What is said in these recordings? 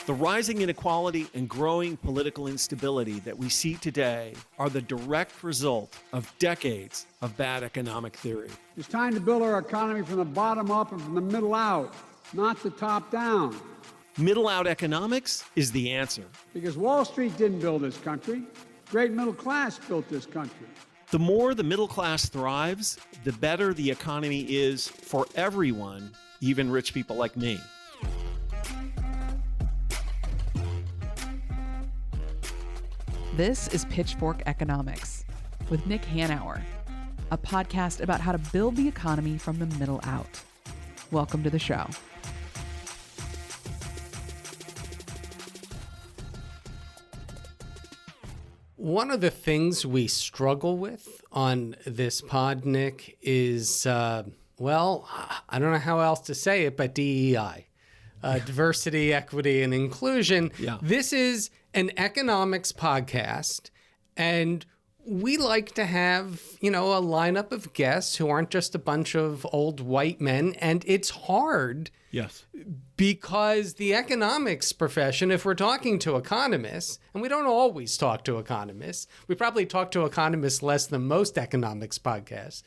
The rising inequality and growing political instability that we see today are the direct result of decades of bad economic theory. It's time to build our economy from the bottom up and from the middle out, not the top down. Middle out economics is the answer. Because Wall Street didn't build this country. Great middle class built this country. The more the middle class thrives, the better the economy is for everyone, even rich people like me. This is Pitchfork Economics with Nick Hanauer, a podcast about how to build the economy from the middle out. Welcome to the show. One of the things we struggle with on this pod, Nick, is, I don't know how else to say it, but DEI. Diversity, equity, and inclusion. Yeah. This is an economics podcast, and we like to have, a lineup of guests who aren't just a bunch of old white men, and it's hard. Yes. Because the economics profession, if we're talking to economists, and we don't always talk to economists, we probably talk to economists less than most economics podcasts,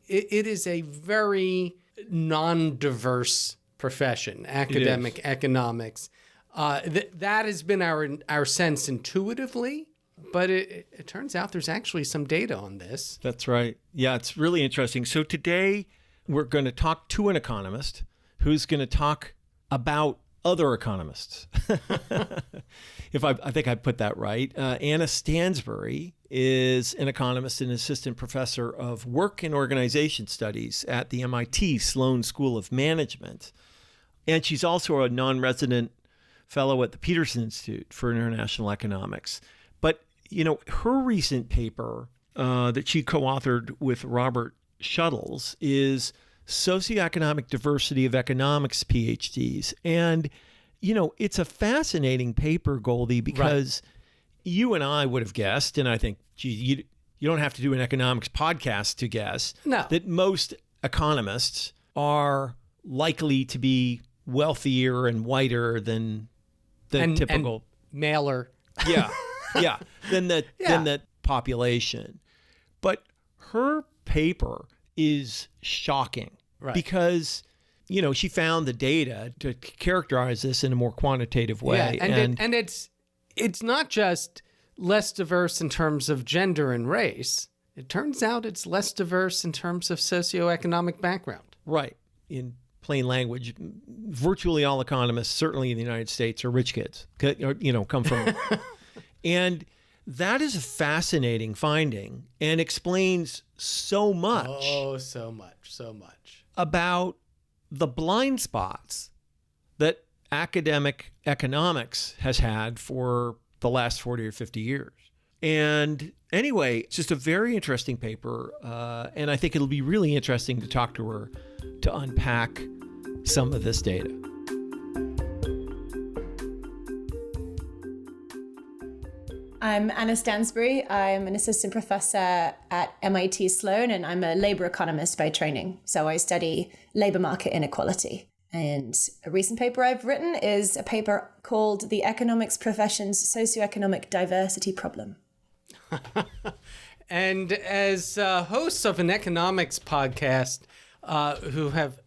it is a very non-diverse profession, academic economics. That has been our sense intuitively, but it turns out there's actually some data on this. That's right. Yeah, it's really interesting. So today we're going to talk to an economist who's going to talk about other economists. I think I put that right. Anna Stansbury is an economist and assistant professor of work and organization studies at the MIT Sloan School of Management. And she's also a non-resident fellow at the Peterson Institute for International Economics. But, her recent paper that she co-authored with Robert Schultz is Socioeconomic Diversity of Economics PhDs. And, it's a fascinating paper, Goldy, because you and I would have guessed, and I think, you don't have to do an economics podcast to guess, that most economists are likely to be wealthier and whiter than the typical and mailer. Than the population. But her paper is shocking because she found the data to characterize this in a more quantitative way. And it's not just less diverse in terms of gender and race. It turns out it's less diverse in terms of socioeconomic background. Right. In plain language, virtually all economists, certainly in the United States, are rich kids, come from. And that is a fascinating finding and explains so much. Oh, so much. About the blind spots that academic economics has had for the last 40 or 50 years. And anyway, it's just a very interesting paper. And I think it'll be really interesting to talk to her to unpack some of this data. I'm Anna Stansbury. I'm an assistant professor at MIT Sloan, and I'm a labor economist by training. So I study labor market inequality. And a recent paper I've written is a paper called The Economics Profession's Socioeconomic Diversity Problem. And as hosts of an economics podcast who have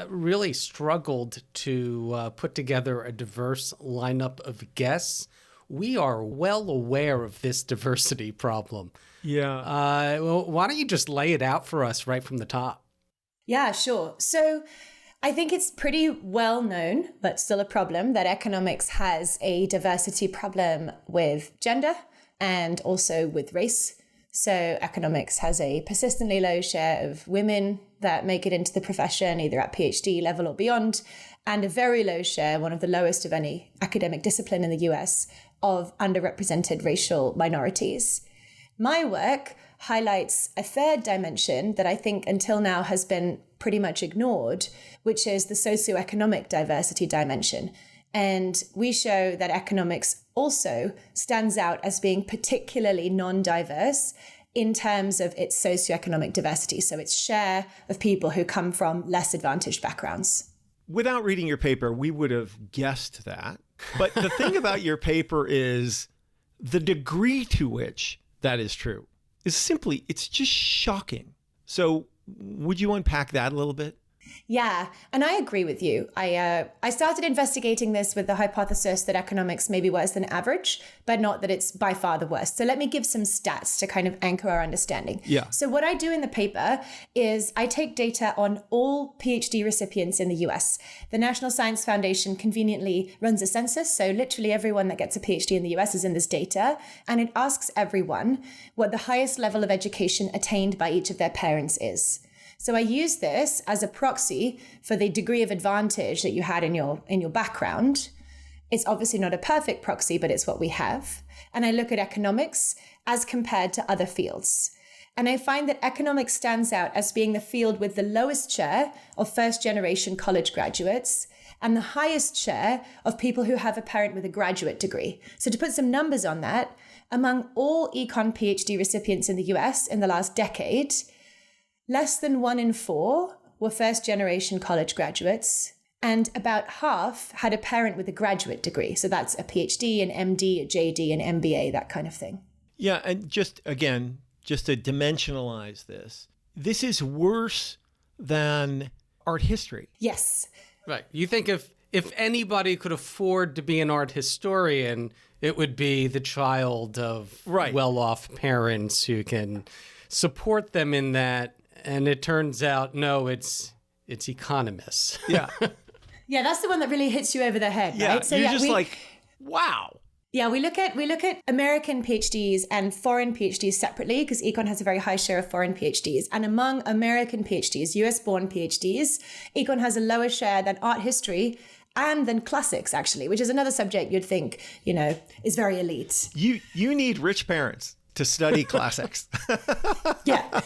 really struggled to put together a diverse lineup of guests, we are well aware of this diversity problem. Yeah. Why don't you just lay it out for us right from the top? Yeah, sure. So I think it's pretty well known, but still a problem, that economics has a diversity problem with gender and also with race. So economics has a persistently low share of women that make it into the profession, either at PhD level or beyond, and a very low share, one of the lowest of any academic discipline in the US, of underrepresented racial minorities. My work highlights a third dimension that I think until now has been pretty much ignored, which is the socioeconomic diversity dimension. And we show that economics also stands out as being particularly non-diverse in terms of its socioeconomic diversity, so its share of people who come from less advantaged backgrounds. Without reading your paper, we would have guessed that. But the thing about your paper is the degree to which that is true is simply, it's just shocking. So would you unpack that a little bit? Yeah, and I agree with you. I started investigating this with the hypothesis that economics may be worse than average, but not that it's by far the worst. So let me give some stats to kind of anchor our understanding. Yeah. So what I do in the paper is I take data on all PhD recipients in the US. The National Science Foundation conveniently runs a census, so literally everyone that gets a PhD in the US is in this data, and it asks everyone what the highest level of education attained by each of their parents is. So I use this as a proxy for the degree of advantage that you had in your background. It's obviously not a perfect proxy, but it's what we have. And I look at economics as compared to other fields. And I find that economics stands out as being the field with the lowest share of first-generation college graduates and the highest share of people who have a parent with a graduate degree. So to put some numbers on that, among all econ PhD recipients in the US in the last decade, less than 1 in 4 were first-generation college graduates, and about half had a parent with a graduate degree. So that's a PhD, an MD, a JD, an MBA, that kind of thing. Yeah, and just to dimensionalize this, this is worse than art history. Yes. Right. You think if anybody could afford to be an art historian, it would be the child of well-off parents who can support them in that. And it turns out, no, it's economists. Yeah. Yeah, that's the one that really hits you over the head, Yeah, right? So you're just like, wow. Yeah, we look at American PhDs and foreign PhDs separately because econ has a very high share of foreign PhDs. And among American PhDs, US-born PhDs, econ has a lower share than art history and than classics, actually, which is another subject you'd think, is very elite. You need rich parents to study classics. Yeah.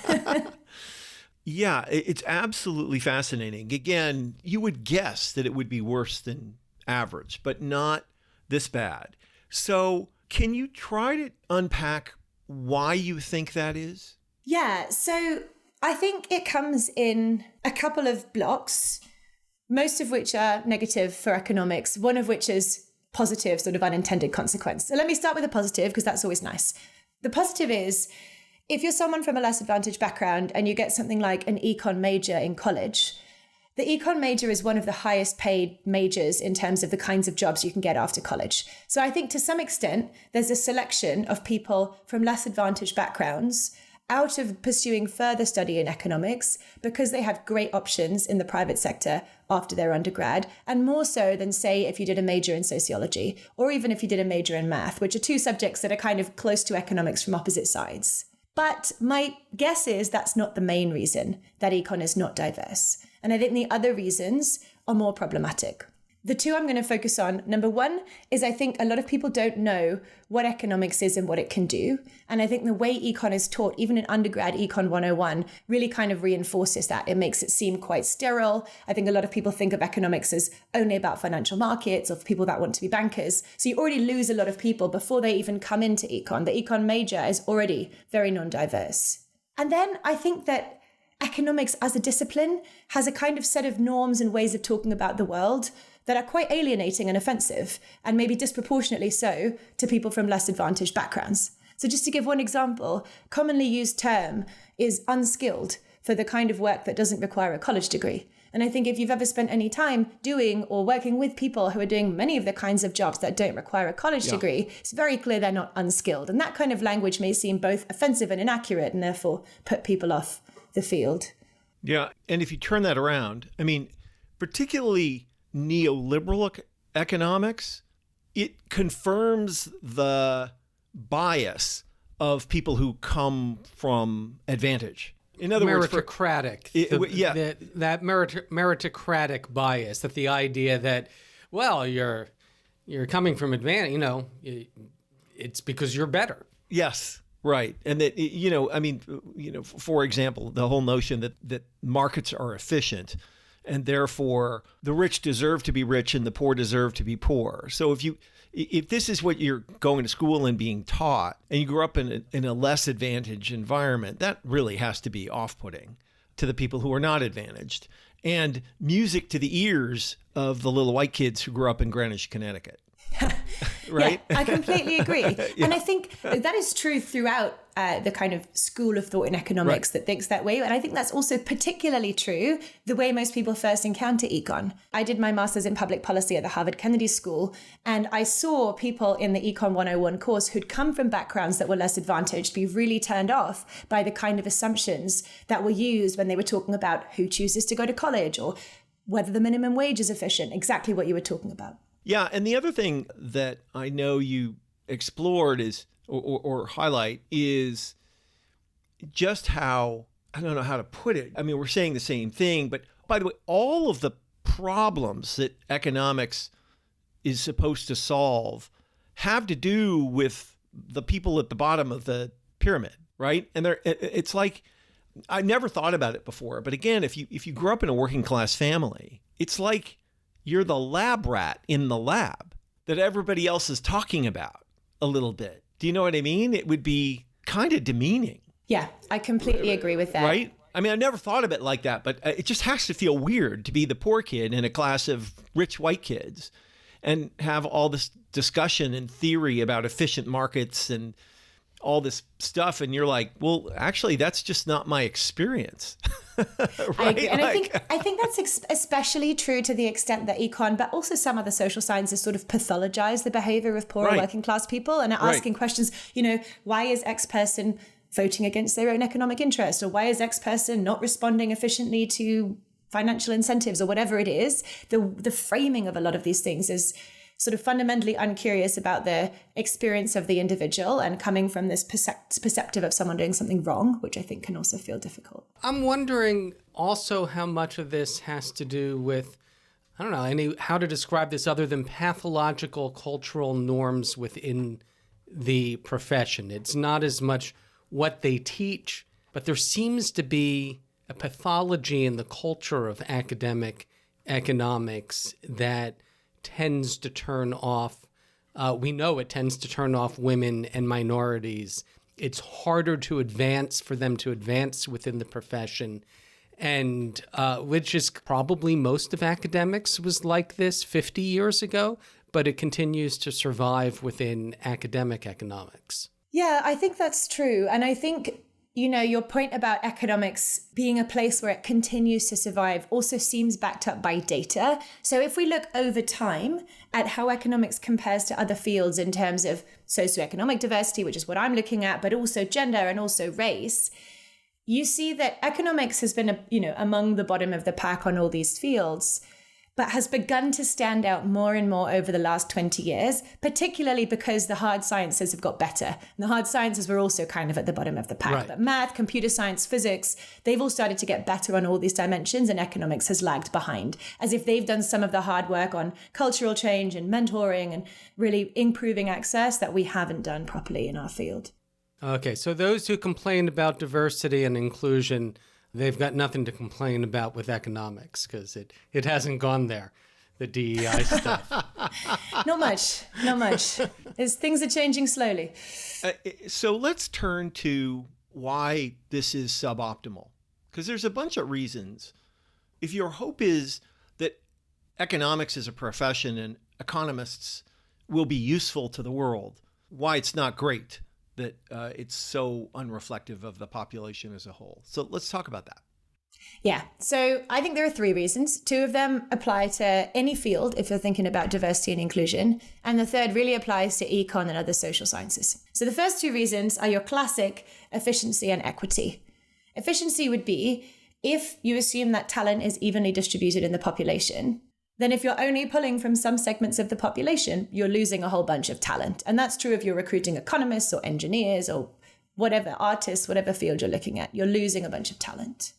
Yeah, it's absolutely fascinating. Again, you would guess that it would be worse than average, but not this bad. So can you try to unpack why you think that is? Yeah, so I think it comes in a couple of blocks, most of which are negative for economics, one of which is positive, sort of unintended consequence. So let me start with the positive, because that's always nice. The positive is, if you're someone from a less advantaged background and you get something like an econ major in college, the econ major is one of the highest paid majors in terms of the kinds of jobs you can get after college. So I think to some extent, there's a selection of people from less advantaged backgrounds out of pursuing further study in economics because they have great options in the private sector after their undergrad, and more so than, say, if you did a major in sociology, or even if you did a major in math, which are two subjects that are kind of close to economics from opposite sides. But my guess is that's not the main reason that econ is not diverse. And I think the other reasons are more problematic. The two I'm going to focus on, number one, is I think a lot of people don't know what economics is and what it can do. And I think the way econ is taught, even in undergrad Econ 101, really kind of reinforces that. It makes it seem quite sterile. I think a lot of people think of economics as only about financial markets or for people that want to be bankers. So you already lose a lot of people before they even come into econ. The econ major is already very non-diverse. And then I think that economics as a discipline has a kind of set of norms and ways of talking about the world that are quite alienating and offensive, and maybe disproportionately so to people from less advantaged backgrounds. So just to give one example, commonly used term is unskilled for the kind of work that doesn't require a college degree. And I think if you've ever spent any time doing or working with people who are doing many of the kinds of jobs that don't require a college degree, it's very clear they're not unskilled. And that kind of language may seem both offensive and inaccurate and therefore put people off the field. Yeah. And if you turn that around, I mean, particularly neoliberal economics, it confirms the bias of people who come from advantage. In other words, meritocratic. That meritocratic bias, that the idea that, well, you're coming from advantage, it's because you're better. Yes. Right. And that, for example, the whole notion that markets are efficient and therefore the rich deserve to be rich and the poor deserve to be poor. So if this is what you're going to school and being taught, and you grew up in a less advantaged environment, that really has to be off-putting to the people who are not advantaged, and music to the ears of the little white kids who grew up in Greenwich, Connecticut. right? Yeah, I completely agree. And I think that is true throughout the kind of school of thought in economics that thinks that way. And I think that's also particularly true the way most people first encounter econ. I did my master's in public policy at the Harvard Kennedy School, and I saw people in the Econ 101 course who'd come from backgrounds that were less advantaged be really turned off by the kind of assumptions that were used when they were talking about who chooses to go to college or whether the minimum wage is efficient, exactly what you were talking about. Yeah, and the other thing that I know you explored is, or highlight, is just how, I don't know how to put it. I mean, we're saying the same thing, but by the way, all of the problems that economics is supposed to solve have to do with the people at the bottom of the pyramid, right? And it's like, I never thought about it before, but again, if you grew up in a working class family, it's like you're the lab rat in the lab that everybody else is talking about a little bit. Do you know what I mean? It would be kind of demeaning. Yeah, I completely agree with that. Right? I mean, I never thought of it like that, but it just has to feel weird to be the poor kid in a class of rich white kids and have all this discussion and theory about efficient markets and all this stuff. And you're like, well, actually, that's just not my experience. Right? I agree. And I think that's especially true to the extent that econ, but also some other social sciences sort of pathologize the behavior of poor working class people and are asking questions, why is X person voting against their own economic interest? Or why is X person not responding efficiently to financial incentives or whatever it is? The framing of a lot of these things is sort of fundamentally uncurious about the experience of the individual and coming from this perceptive of someone doing something wrong, which I think can also feel difficult. I'm wondering also how much of this has to do with, I don't know, how to describe this other than pathological cultural norms within the profession. It's not as much what they teach, but there seems to be a pathology in the culture of academic economics that tends to turn off, we know it tends to turn off women and minorities. It's harder to advance for them to advance within the profession, and which is probably most of academics was like this 50 years ago, but it continues to survive within academic economics. Yeah, I think that's true. And I think your point about economics being a place where it continues to survive also seems backed up by data. So if we look over time at how economics compares to other fields in terms of socioeconomic diversity, which is what I'm looking at, but also gender and also race, you see that economics has been, among the bottom of the pack on all these fields, but has begun to stand out more and more over the last 20 years, particularly because the hard sciences have got better. And the hard sciences were also kind of at the bottom of the pack. Right. But math, computer science, physics, they've all started to get better on all these dimensions, and economics has lagged behind, as if they've done some of the hard work on cultural change and mentoring and really improving access that we haven't done properly in our field. Okay, so those who complain about diversity and inclusion, they've got nothing to complain about with economics because it hasn't gone there, the DEI stuff. Not much. Things are changing slowly. So let's turn to why this is suboptimal, because there's a bunch of reasons. If your hope is that economics is a profession and economists will be useful to the world, why it's not great that it's so unreflective of the population as a whole. So let's talk about that. Yeah. So I think there are 3 reasons. 2 of them apply to any field if you're thinking about diversity and inclusion. And the third really applies to econ and other social sciences. So the first 2 reasons are your classic efficiency and equity. Efficiency would be if you assume that talent is evenly distributed in the population, then if you're only pulling from some segments of the population, you're losing a whole bunch of talent. And that's true if you're recruiting economists or engineers or whatever, artists, whatever field you're looking at, you're losing a bunch of talent.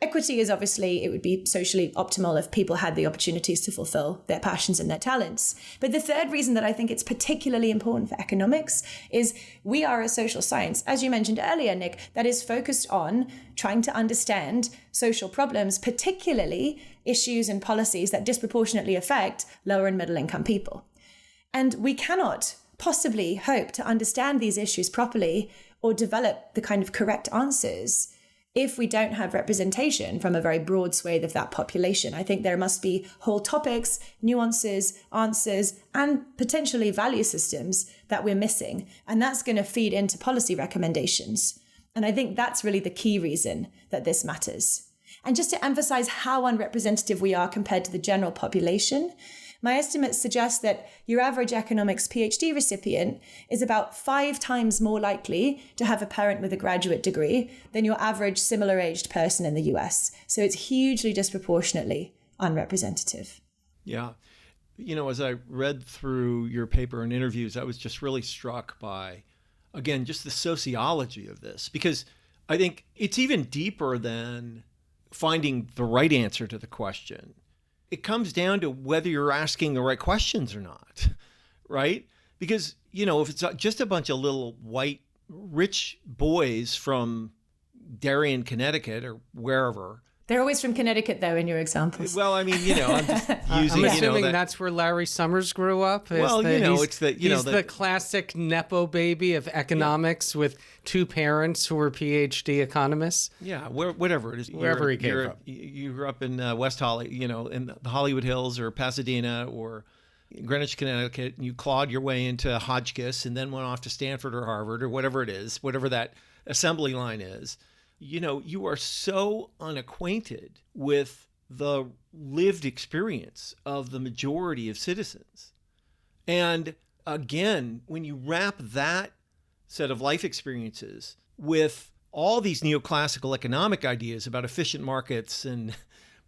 Equity is obviously, it would be socially optimal if people had the opportunities to fulfill their passions and their talents. But the third reason that I think it's particularly important for economics is we are a social science, as you mentioned earlier, Nick, that is focused on trying to understand social problems, particularly issues and policies that disproportionately affect lower and middle income people. And we cannot possibly hope to understand these issues properly or develop the kind of correct answers if we don't have representation from a very broad swathe of that population. I think there must be whole topics, nuances, answers, and potentially value systems that we're missing. And that's going to feed into policy recommendations. And I think that's really the key reason that this matters. And just to emphasize how unrepresentative we are compared to the general population, my estimates suggest that your average economics PhD recipient is about 5 times more likely to have a parent with a graduate degree than your average similar-aged person in the US. So it's hugely disproportionately unrepresentative. Yeah. You know, as I read through your paper and interviews, I was just really struck by, again, just the sociology of this, because I think it's even deeper than finding the right answer to the question. It comes down to whether you're asking the right questions or not, right? Because, you know, if it's just a bunch of little white rich boys from Darien, Connecticut or wherever. They're always from Connecticut, though, in your examples. Well, I mean, you know, I'm just using, I'm assuming that's where Larry Summers grew up. Well, it's the classic Nepo baby of economics with 2 parents who were PhD economists. Yeah, whatever it is. Wherever he came from. You grew up in West Hollywood, you know, in the Hollywood Hills or Pasadena or Greenwich, Connecticut, and you clawed your way into Hotchkiss and then went off to Stanford or Harvard or whatever it is, whatever that assembly line is. You know, you are so unacquainted with the lived experience of the majority of citizens. And again, when you wrap that set of life experiences with all these neoclassical economic ideas about efficient markets and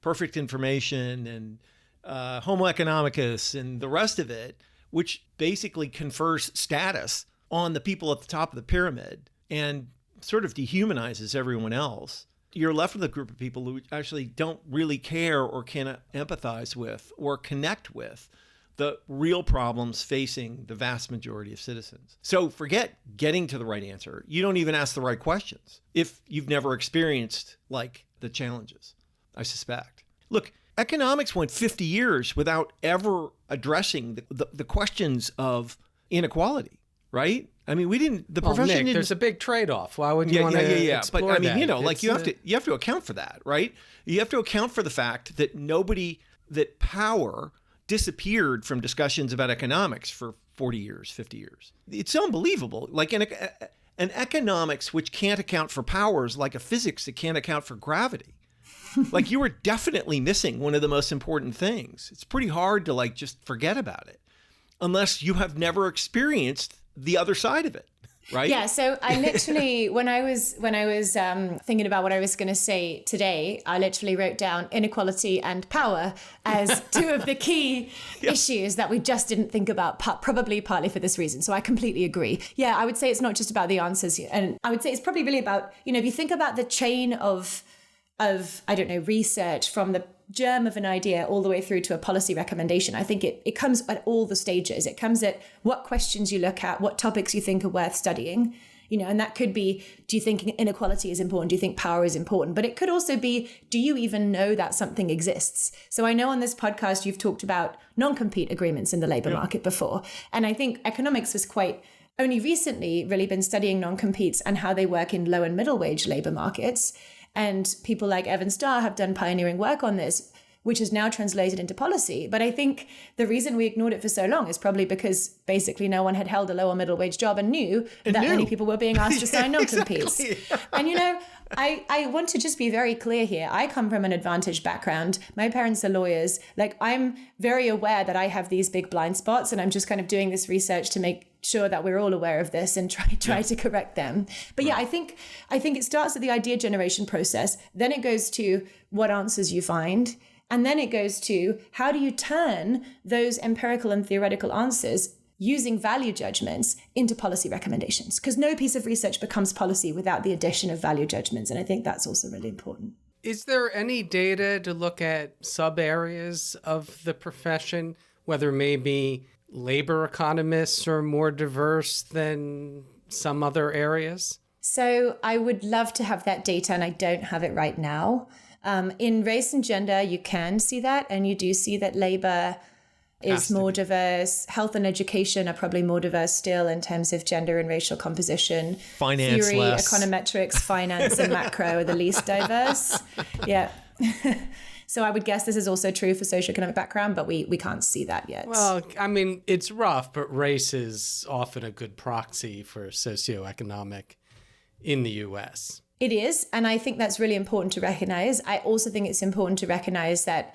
perfect information and homo economicus and the rest of it, which basically confers status on the people at the top of the pyramid and sort of dehumanizes everyone else, you're left with a group of people who actually don't really care or can empathize with or connect with the real problems facing the vast majority of citizens. So forget getting to the right answer. You don't even ask the right questions if you've never experienced like the challenges, I suspect. Look, economics went 50 years without ever addressing the questions of inequality, right? I mean, the profession Nick, didn't... there's a big trade-off. Why would you want to explore But I mean, that? you know, like you have to account for that, right? You have to account for the fact that power disappeared from discussions about economics for 40 years, 50 years. It's unbelievable. Like an economics which can't account for powers, like a physics that can't account for gravity. Like you were definitely missing one of the most important things. It's pretty hard to like just forget about it unless you have never experienced the other side of it, right? Yeah. So I literally, when I was thinking about what I was going to say today, I literally wrote down inequality and power as 2 of the key issues that we just didn't think about, probably partly for this reason. So I completely agree. Yeah, I would say it's not just about the answers, and I would say it's probably really about, you know, if you think about the chain of I don't know, research from the germ of an idea all the way through to a policy recommendation. I think it comes at all the stages. It comes at what questions you look at, what topics you think are worth studying, you know, and that could be, do you think inequality is important? Do you think power is important? But it could also be, do you even know that something exists? So I know on this podcast, you've talked about non-compete agreements in the labor market before. And I think economics was only recently really been studying non-competes and how they work in low and middle wage labor markets. And people like Evan Starr have done pioneering work on this, which is now translated into policy. But I think the reason we ignored it for so long is probably because basically no one had held a low or middle wage job and knew many people were being asked to sign non-competes. Exactly. And, you know, I want to just be very clear here. I come from an advantaged background. My parents are lawyers. Like, I'm very aware that I have these big blind spots, and I'm just kind of doing this research to make sure that we're all aware of this and try to correct them. But I think it starts at the idea generation process. Then it goes to what answers you find. And then it goes to how do you turn those empirical and theoretical answers using value judgments into policy recommendations? Because no piece of research becomes policy without the addition of value judgments. And I think that's also really important. Is there any data to look at sub areas of the profession, whether maybe labor economists are more diverse than some other areas? So I would love to have that data, and I don't have it right now. In race and gender, you can see that, and you do see that labor is more diverse. Health and education are probably more diverse still in terms of gender and racial composition. Finance Theory, less. econometrics, finance, and macro are the least diverse. Yeah. So I would guess this is also true for socioeconomic background, but we can't see that yet. Well, I mean, it's rough, but race is often a good proxy for socioeconomic in the U.S. It is, and I think that's really important to recognize. I also think it's important to recognize that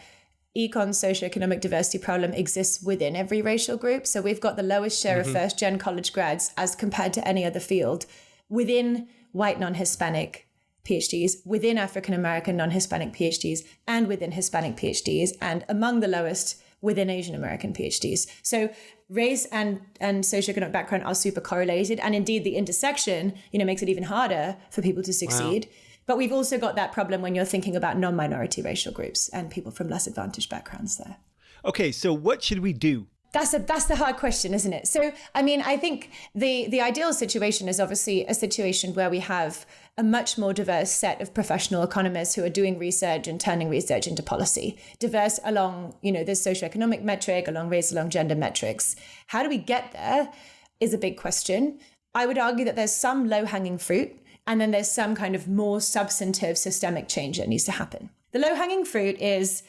econ socioeconomic diversity problem exists within every racial group. So we've got the lowest share of first-gen college grads as compared to any other field within white non-Hispanic PhDs, within African-American non-Hispanic PhDs, and within Hispanic PhDs, and among the lowest within Asian American PhDs. So race and socioeconomic background are super correlated. And indeed, the intersection, makes it even harder for people to succeed. Wow. But we've also got that problem when you're thinking about non-minority racial groups and people from less advantaged backgrounds there. Okay, so what should we do? That's the hard question, isn't it? So, I mean, I think the ideal situation is obviously a situation where we have a much more diverse set of professional economists who are doing research and turning research into policy. Diverse along, this socioeconomic metric, along race, along gender metrics. How do we get there is a big question. I would argue that there's some low-hanging fruit, and then there's some kind of more substantive systemic change that needs to happen. The low-hanging fruit is,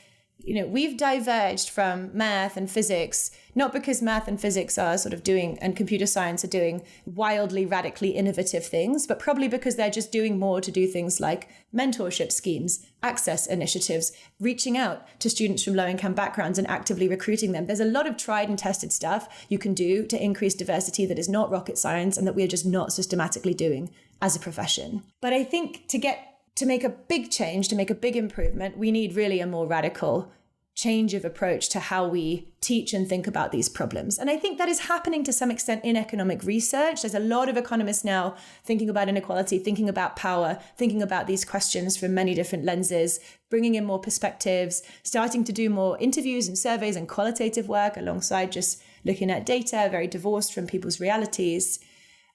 we've diverged from math and physics, not because math and physics are sort of doing, and computer science are doing wildly, radically innovative things, but probably because they're just doing more to do things like mentorship schemes, access initiatives, reaching out to students from low-income backgrounds and actively recruiting them. There's a lot of tried and tested stuff you can do to increase diversity that is not rocket science and that we are just not systematically doing as a profession. But I think to make a big change, to make a big improvement, we need really a more radical change of approach to how we teach and think about these problems. And I think that is happening to some extent in economic research. There's a lot of economists now thinking about inequality, thinking about power, thinking about these questions from many different lenses, bringing in more perspectives, starting to do more interviews and surveys and qualitative work alongside just looking at data, very divorced from people's realities.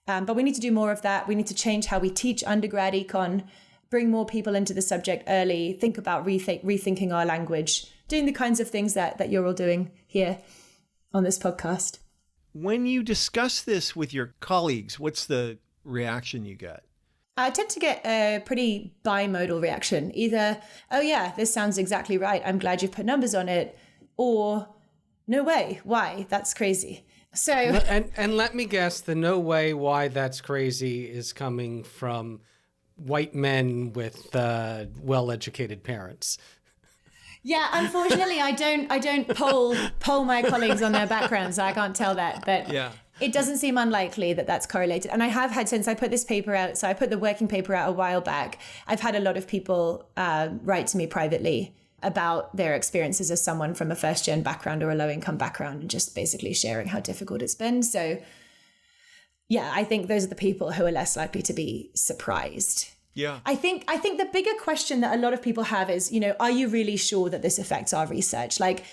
But we need to do more of that. We need to change how we teach undergrad econ, bring more people into the subject early, think about rethinking our language, doing the kinds of things that you're all doing here on this podcast. When you discuss this with your colleagues, what's the reaction you get? I tend to get a pretty bimodal reaction. Either, oh yeah, this sounds exactly right, I'm glad you've put numbers on it, or no way, why, that's crazy. So and let me guess, the no way, why that's crazy is coming from white men with well-educated parents. Yeah, unfortunately, I don't poll my colleagues on their backgrounds, so I can't tell that. But yeah, it doesn't seem unlikely that that's correlated. And I have had, since I put this paper out, so I put the working paper out a while back, I've had a lot of people write to me privately about their experiences as someone from a first-gen background or a low-income background, and just basically sharing how difficult it's been. So yeah, I think those are the people who are less likely to be surprised. Yeah. I think the bigger question that a lot of people have is, are you really sure that this affects our research? Like,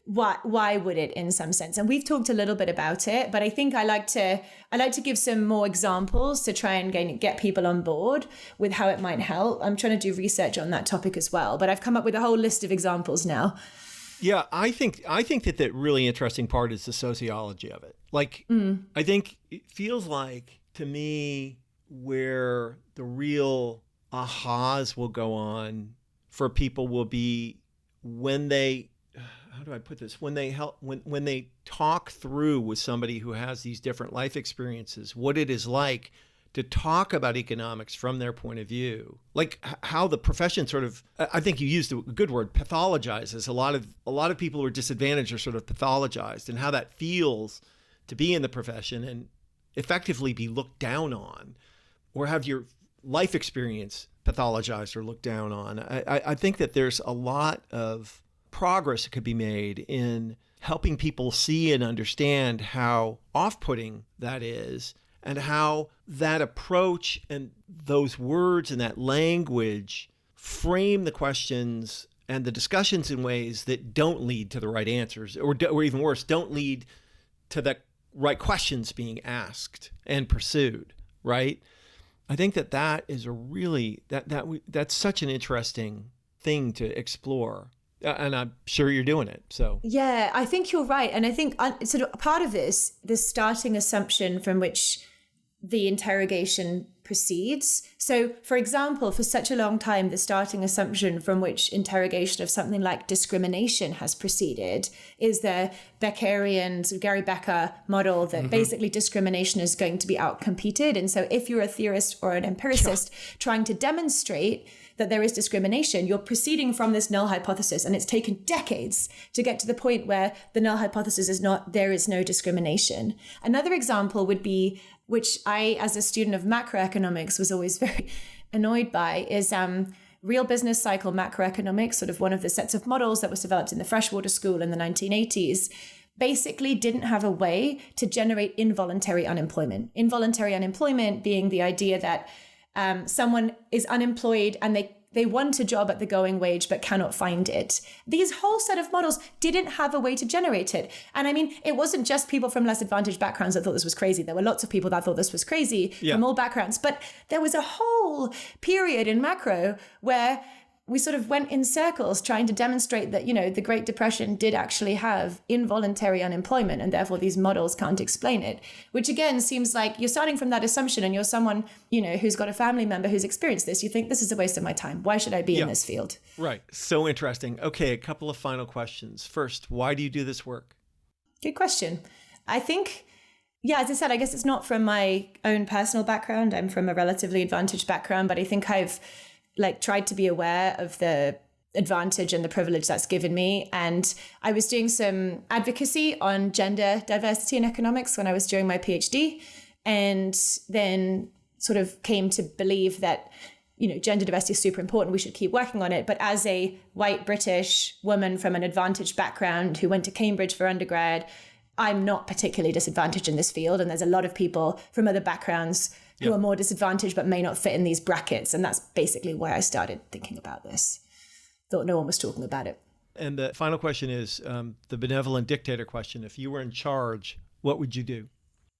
why would it in some sense? And we've talked a little bit about it, but I think I like to give some more examples to try and get people on board with how it might help. I'm trying to do research on that topic as well, but I've come up with a whole list of examples now. Yeah, I think that the really interesting part is the sociology of it. Like, I think it feels like, to me, where the real ahas will go on for people will be when they, how do I put this? When they talk through with somebody who has these different life experiences, what it is like to talk about economics from their point of view, like how the profession sort of, I think you used a good word, pathologizes. A lot of people who are disadvantaged are sort of pathologized, and how that feels to be in the profession and effectively be looked down on, or have your life experience pathologized or looked down on. I think that there's a lot of progress that could be made in helping people see and understand how off-putting that is, and how that approach and those words and that language frame the questions and the discussions in ways that don't lead to the right answers, or even worse, don't lead to the right questions being asked and pursued, right? I think that is a really, that's such an interesting thing to explore. And I'm sure you're doing it. So Yeah, I think you're right. And I think sort of part of this, the starting assumption from which the interrogation proceeds. So, for example, for such a long time, the starting assumption from which interrogation of something like discrimination has proceeded is the Beckerian, so Gary Becker model that basically discrimination is going to be outcompeted. And so if you're a theorist or an empiricist trying to demonstrate that there is discrimination, you're proceeding from this null hypothesis. And it's taken decades to get to the point where the null hypothesis is not, there is no discrimination. Another example would be, which I, as a student of macroeconomics, was always very annoyed by, is real business cycle macroeconomics, sort of one of the sets of models that was developed in the Freshwater School in the 1980s, basically didn't have a way to generate involuntary unemployment. Involuntary unemployment being the idea that someone is unemployed and they want a job at the going wage but cannot find it. These whole set of models didn't have a way to generate it. And I mean, it wasn't just people from less advantaged backgrounds that thought this was crazy. There were lots of people that thought this was crazy from all backgrounds. But there was a whole period in macro where we sort of went in circles trying to demonstrate that, you know, the Great Depression did actually have involuntary unemployment and therefore these models can't explain it, which again seems like you're starting from that assumption and you're someone, you know, who's got a family member who's experienced this. You think this is a waste of my time. Why should I be in this field? Right. So interesting. Okay, a couple of final questions. First, why do you do this work? Good question. I think, as I said, I guess it's not from my own personal background. I'm from a relatively advantaged background, but I think I've tried to be aware of the advantage and the privilege that's given me. And I was doing some advocacy on gender diversity in economics when I was doing my PhD, and then sort of came to believe that, you know, gender diversity is super important. We should keep working on it. But as a white British woman from an advantaged background who went to Cambridge for undergrad, I'm not particularly disadvantaged in this field. And there's a lot of people from other backgrounds who are more disadvantaged but may not fit in these brackets. And that's basically why I started thinking about this. Thought no one was talking about it. And the final question is the benevolent dictator question. If you were in charge, what would you do?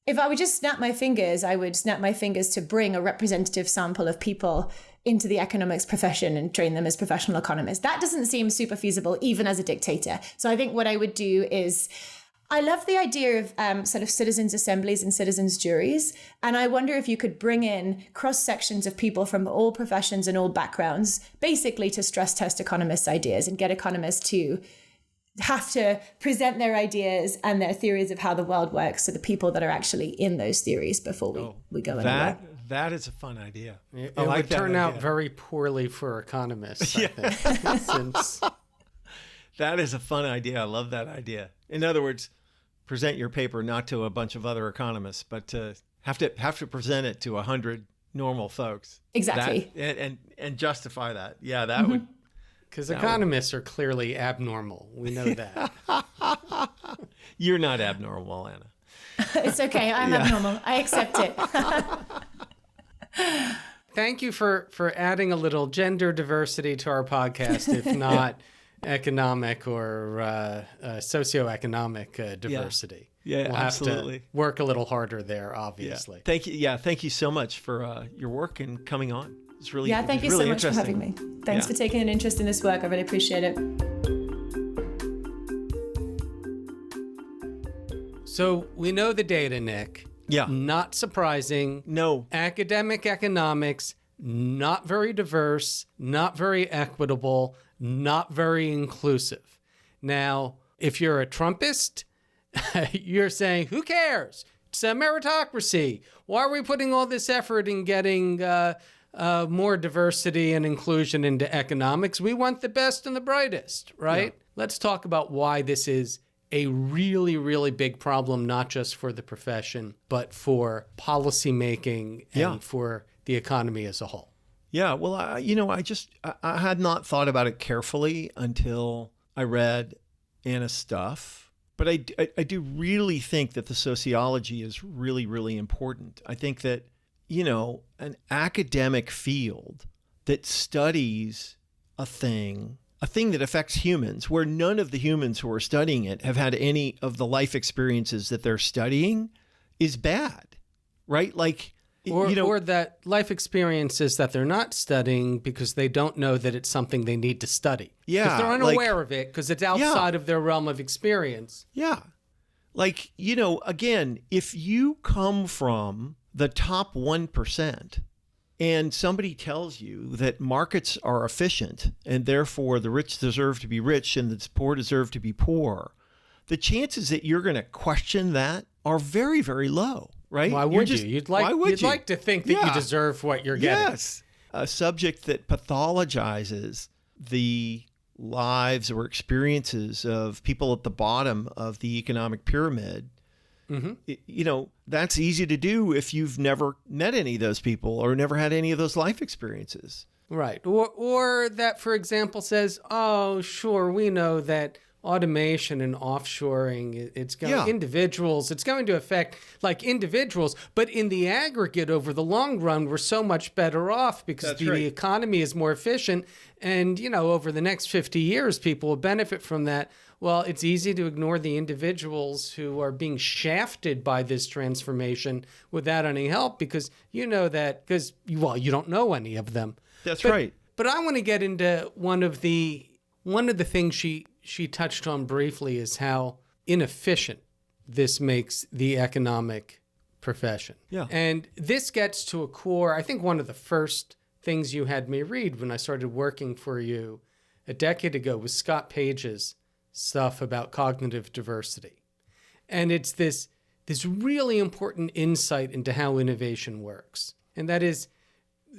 If I would just snap my fingers, I would snap my fingers to bring a representative sample of people into the economics profession and train them as professional economists. That doesn't seem super feasible, even as a dictator. So I think what I would do is, I love the idea of sort of citizens' assemblies and citizens' juries. And I wonder if you could bring in cross sections of people from all professions and all backgrounds, basically to stress test economists' ideas and get economists to have to present their ideas and their theories of how the world works to the people that are actually in those theories before we go anywhere. That is a fun idea. It would turn out very poorly for economists, I think. Since... That is a fun idea. I love that idea. In other words, present your paper not to a bunch of other economists, but to have to present it to 100 normal folks. Exactly. And justify that. Yeah, that would. Because economists are clearly abnormal. We know that. You're not abnormal, Anna. It's okay. I'm abnormal. I accept it. Thank you for adding a little gender diversity to our podcast, if not economic or socioeconomic diversity. Yeah, we'll absolutely. have to work a little harder there, obviously. Yeah. Thank you so much for your work and coming on. It's really thank you really so much for having me. Thanks for taking an interest in this work. I really appreciate it. So we know the data, Nick. Yeah. Not surprising. No. Academic economics, not very diverse, not very equitable, not very inclusive. Now, if you're a Trumpist, you're saying, who cares? It's a meritocracy. Why are we putting all this effort in getting more diversity and inclusion into economics? We want the best and the brightest, right? Yeah. Let's talk about why this is a really, really big problem, not just for the profession, but for policymaking and for the economy as a whole. Yeah, well, I had not thought about it carefully until I read Anna's stuff. But I do really think that the sociology is really, really important. I think that, an academic field that studies a thing that affects humans, where none of the humans who are studying it have had any of the life experiences that they're studying, is bad, right? Like Or that life experiences that they're not studying because they don't know that it's something they need to study. Yeah. Because they're unaware of it because it's outside of their realm of experience. Yeah. Like, again, if you come from the top 1% and somebody tells you that markets are efficient and therefore the rich deserve to be rich and the poor deserve to be poor, the chances that you're going to question that are very, very low. Right? Why would you? You'd like to think that you deserve what you're getting. Yes. A subject that pathologizes the lives or experiences of people at the bottom of the economic pyramid, that's easy to do if you've never met any of those people or never had any of those life experiences. Right. Or that, for example, says, oh, sure, we know that automation and offshoring, it's going to affect like individuals, but in the aggregate over the long run, we're so much better off because the economy is more efficient. And, over the next 50 years, people will benefit from that. Well, it's easy to ignore the individuals who are being shafted by this transformation without any help because you don't know any of them. That's right. But I want to get into one of the things she touched on briefly is how inefficient this makes the economic profession. Yeah. And this gets to a core, I think one of the first things you had me read when I started working for you a decade ago was Scott Page's stuff about cognitive diversity. And it's this really important insight into how innovation works. And that is,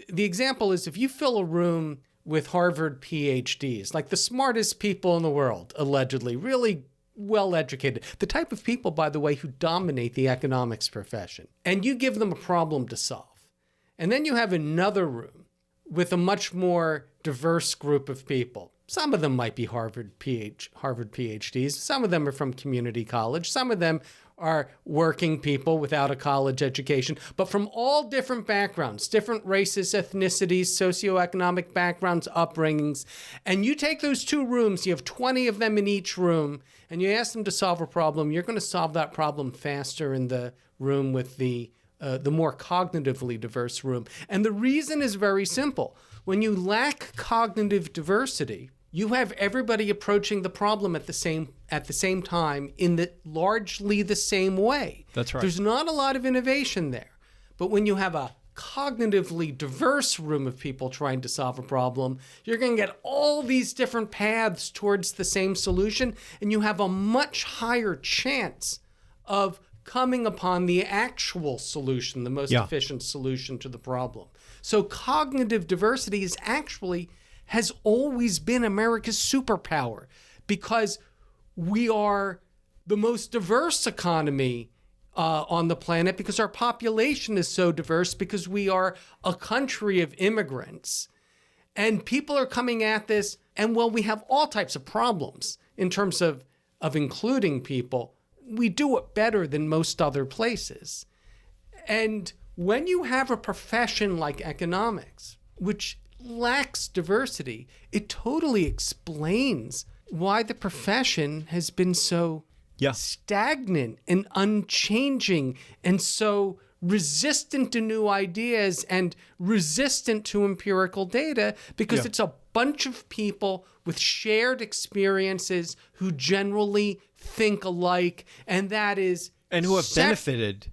the example is if you fill a room with Harvard PhDs, like the smartest people in the world, allegedly, really well-educated, the type of people, by the way, who dominate the economics profession, and you give them a problem to solve. And then you have another room with a much more diverse group of people. Some of them might be Harvard PhDs. Some of them are from community college. Some of them are working people without a college education, but from all different backgrounds, different races, ethnicities, socioeconomic backgrounds, upbringings. And you take those two rooms, you have 20 of them in each room, and you ask them to solve a problem. You're going to solve that problem faster in the room with the more cognitively diverse room. And the reason is very simple. When you lack cognitive diversity, you have everybody approaching the problem at the same time in largely the same way. That's right. There's not a lot of innovation there. But when you have a cognitively diverse room of people trying to solve a problem, you're going to get all these different paths towards the same solution, and you have a much higher chance of coming upon the actual solution, the most efficient solution to the problem. So cognitive diversity has always been America's superpower because we are the most diverse economy on the planet because our population is so diverse, because we are a country of immigrants. And people are coming at this, and we have all types of problems in terms of including people. We do it better than most other places. And when you have a profession like economics, which lacks diversity, it totally explains why the profession has been so stagnant and unchanging and so resistant to new ideas and resistant to empirical data, because it's a bunch of people with shared experiences who generally think alike, and that is who have benefited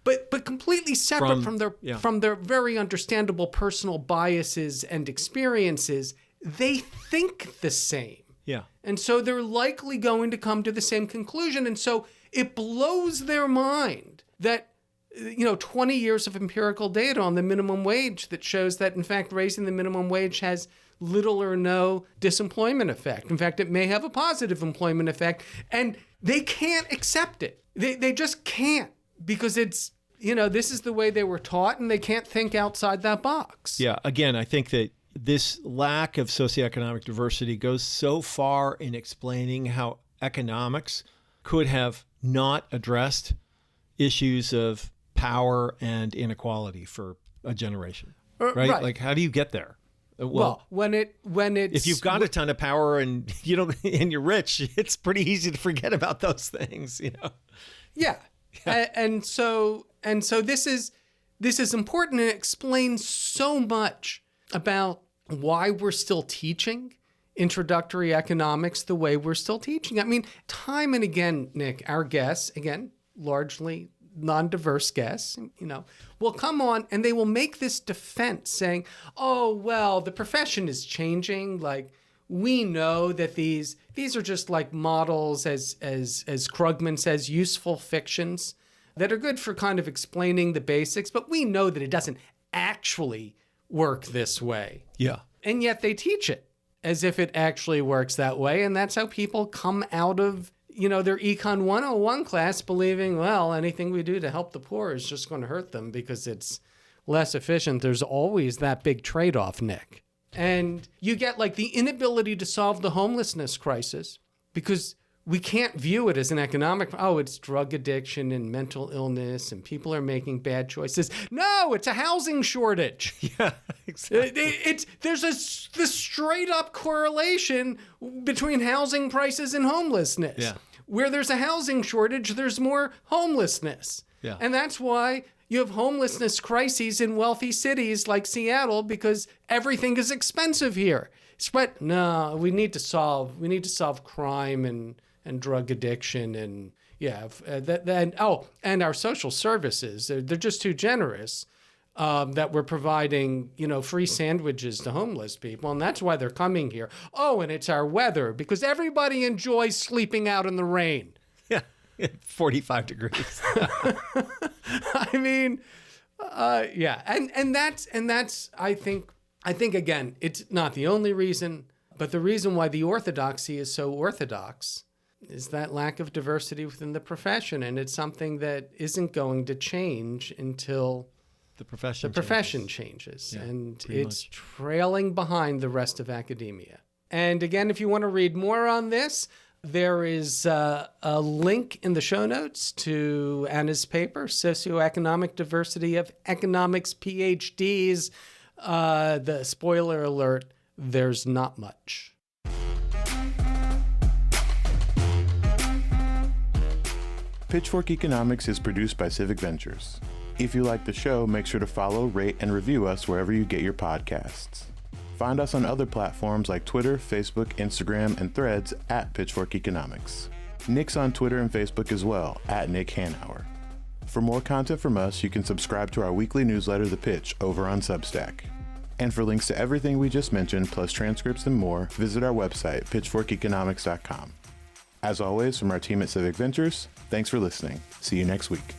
but completely separate from their very understandable personal biases and experiences. They think the same. Yeah. And so they're likely going to come to the same conclusion. And so it blows their mind that 20 years of empirical data on the minimum wage that shows that, in fact, raising the minimum wage has little or no disemployment effect. In fact, it may have a positive employment effect, and they can't accept it. They just can't, because it's, this is the way they were taught, and they can't think outside that box. Yeah. Again, I think that this lack of socioeconomic diversity goes so far in explaining how economics could have not addressed issues of power and inequality for a generation, right? Like, how do you get there? Well, when it's if you've got a ton of power and and you're rich, it's pretty easy to forget about those things, Yeah. And so this is important, and it explains so much about why we're still teaching introductory economics the way we're still teaching. I mean, time and again, Nick, our guests, again, largely non-diverse guests, will come on and they will make this defense saying, oh, well, the profession is changing. Like, we know that these are just like models, as Krugman says, useful fictions that are good for kind of explaining the basics, but we know that it doesn't actually work this way. Yeah. And yet they teach it as if it actually works that way. And that's how people come out of, their Econ 101 class believing, well, anything we do to help the poor is just going to hurt them because it's less efficient. There's always that big trade-off, Nick. And you get like the inability to solve the homelessness crisis because we can't view it as an economic, it's drug addiction and mental illness and people are making bad choices. No, it's a housing shortage. Yeah, exactly. There's this straight up correlation between housing prices and homelessness. Yeah. Where there's a housing shortage, there's more homelessness. Yeah. And that's why you have homelessness crises in wealthy cities like Seattle because everything is expensive here. But no, we need to solve crime and drug addiction and and our social services. They're just too generous that we're providing, free sandwiches to homeless people. And that's why they're coming here. Oh, and it's our weather because everybody enjoys sleeping out in the rain. Yeah. 45 degrees. I mean, And that's, I think again, it's not the only reason, but the reason why the orthodoxy is so orthodox is that lack of diversity within the profession. And it's something that isn't going to change until the profession changes. Yeah, and much. it's trailing behind the rest of academia. And again, if you want to read more on this, there is a link in the show notes to Anna's paper, Socioeconomic Diversity of Economics PhDs. The spoiler alert, there's not much. Pitchfork Economics is produced by Civic Ventures. If you like the show, make sure to follow, rate, and review us wherever you get your podcasts. Find us on other platforms like Twitter, Facebook, Instagram, and Threads at Pitchfork Economics. Nick's on Twitter and Facebook as well, at Nick Hanauer. For more content from us, you can subscribe to our weekly newsletter, The Pitch, over on Substack. And for links to everything we just mentioned, plus transcripts and more, visit our website, pitchforkeconomics.com. As always, from our team at Civic Ventures, thanks for listening. See you next week.